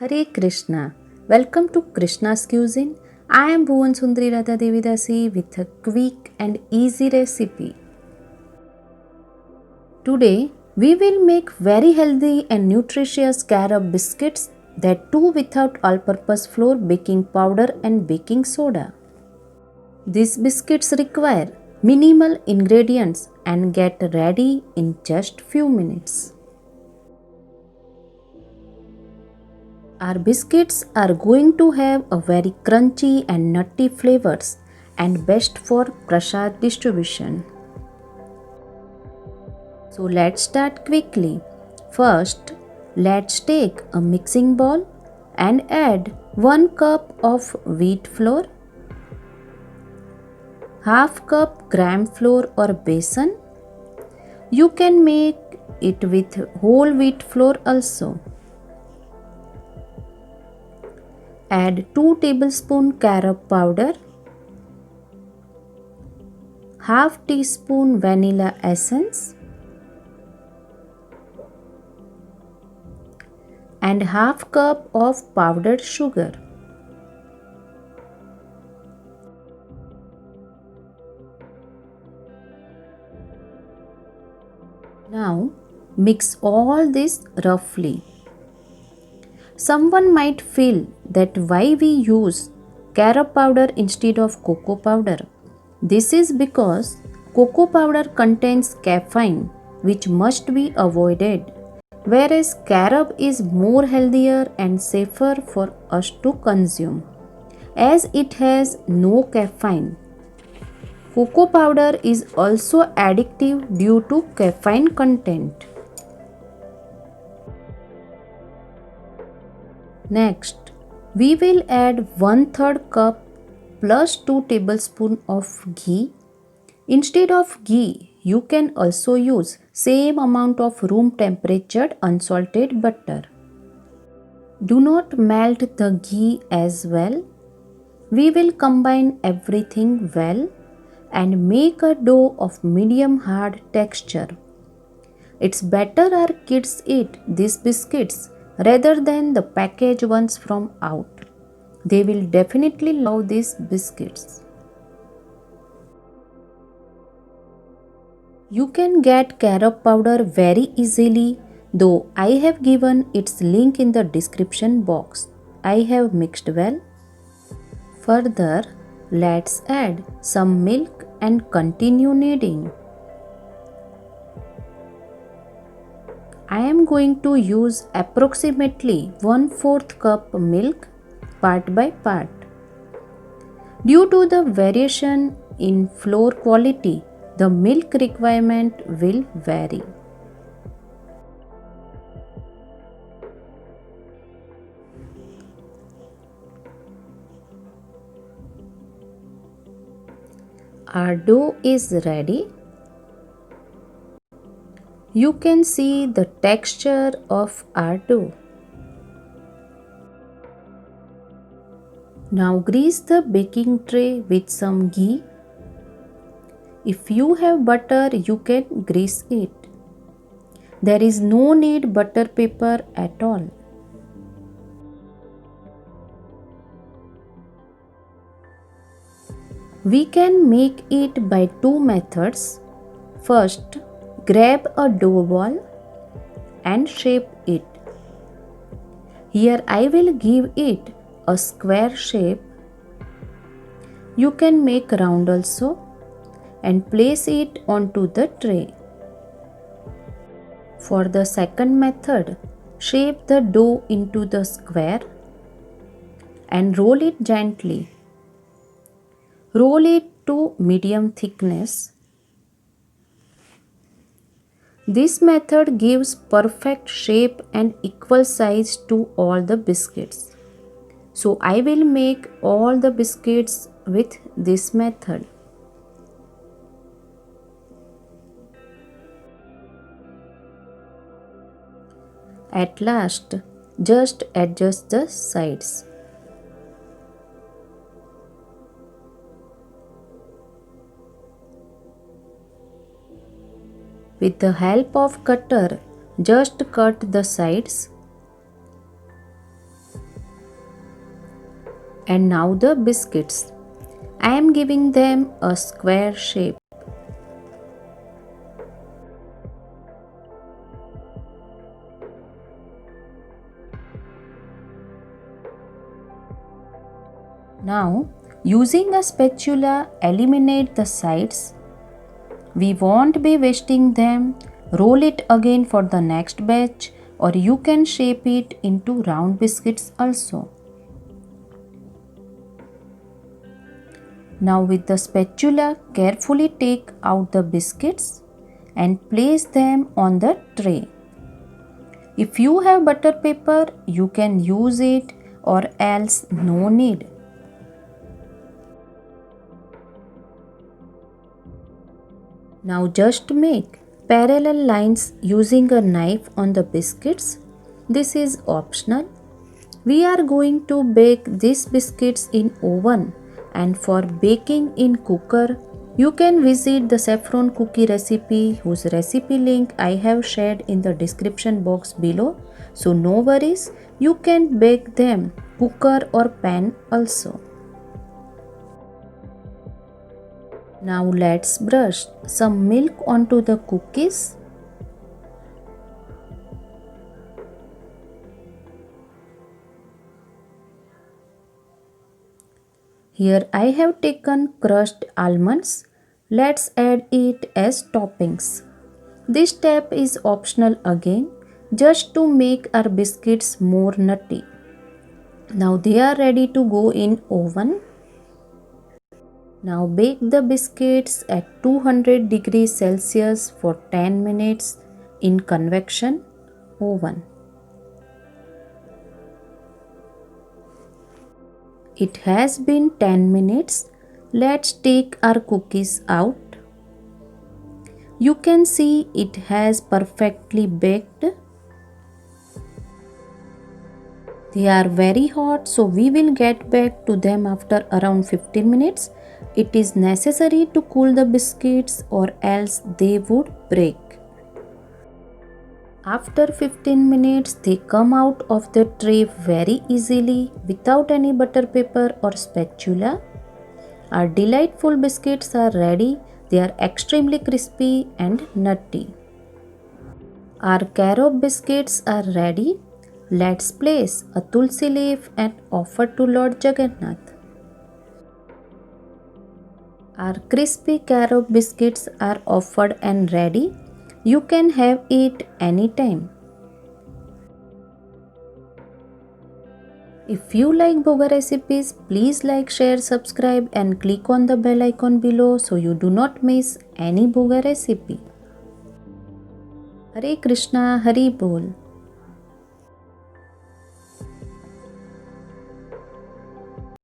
Hare Krishna. Welcome to Krishna's Cuisine. I am Bhuvan Sundari Radha Devidasi with a quick and easy recipe. Today we will make very healthy and nutritious carob biscuits that too without all-purpose flour, baking powder and baking soda. These biscuits require minimal ingredients and get ready in just few minutes. Our biscuits are going to have a very crunchy and nutty flavors and best for prasad distribution. So let's start quickly. First, let's take a mixing bowl and add 1 cup of wheat flour, half cup gram flour or besan. You can make it with whole wheat flour also. Add 2 tablespoon carob powder, half teaspoon vanilla essence and half cup of powdered sugar. Now mix all this roughly. Someone might feel that why we use carob powder instead of cocoa powder. This is because cocoa powder contains caffeine which must be avoided, whereas carob is more healthier and safer for us to consume as it has no caffeine. Cocoa powder is also addictive due to caffeine content. Next, we will add 1/3 cup plus 2 tablespoons of ghee. Instead of ghee, you can also use same amount of room temperature unsalted butter. Do not melt the ghee as well. We will combine everything well and make a dough of medium hard texture. It's better our kids eat these biscuits rather than the packaged ones from out. They will definitely love these biscuits. You can get carob powder very easily, though I have given its link in the description box. I have mixed well. Further, let's add some milk and continue kneading. I am going to use approximately 1/4 cup milk part by part. Due to the variation in flour quality, the milk requirement will vary. Our dough is ready. You can see the texture of our dough. Now grease the baking tray with some ghee. If you have butter, you can grease it. There is no need butter paper at all. We can make it by two methods. First, grab a dough ball and shape it. Here I will give it a square shape. You can make round also and place it onto the tray. For the second method, shape the dough into the square and roll it gently. Roll it to medium thickness. This method gives perfect shape and equal size to all the biscuits. So I will make all the biscuits with this method. At last, just adjust the sides. With the help of cutter, just cut the sides. And now the biscuits. I am giving them a square shape. Now, using a spatula, eliminate the sides. We won't be wasting them. Roll it again for the next batch, or you can shape it into round biscuits also. Now with the spatula, carefully take out the biscuits and place them on the tray. If you have butter paper, you can use it, or else no need. Now just make parallel lines using a knife on the biscuits. This is optional. We are going to bake these biscuits in oven, and for baking in cooker, you can visit the saffron cookie recipe, whose recipe link I have shared in the description box below. So no worries, you can bake them cooker or pan also. Now let's brush some milk onto the cookies. Here I have taken crushed almonds. Let's add it as toppings. This step is optional again, just to make our biscuits more nutty. Now they are ready to go in oven. Now bake the biscuits at 200 degrees Celsius for 10 minutes in convection oven. It has been 10 minutes. Let's take our cookies out. You can see it has perfectly baked. They are very hot, so we will get back to them after around 15 minutes. It is necessary to cool the biscuits, or else they would break. After 15 minutes, they come out of the tray very easily without any butter paper or spatula. Our delightful biscuits are ready. They are extremely crispy and nutty. Our carob biscuits are ready. Let's place a tulsi leaf and offer to Lord Jagannath. Our crispy carob biscuits are offered and ready. You can have it anytime. If you like Bhoga recipes, please like, share, subscribe and click on the bell icon below so you do not miss any Bhoga recipe. Hare Krishna, Hari Bol.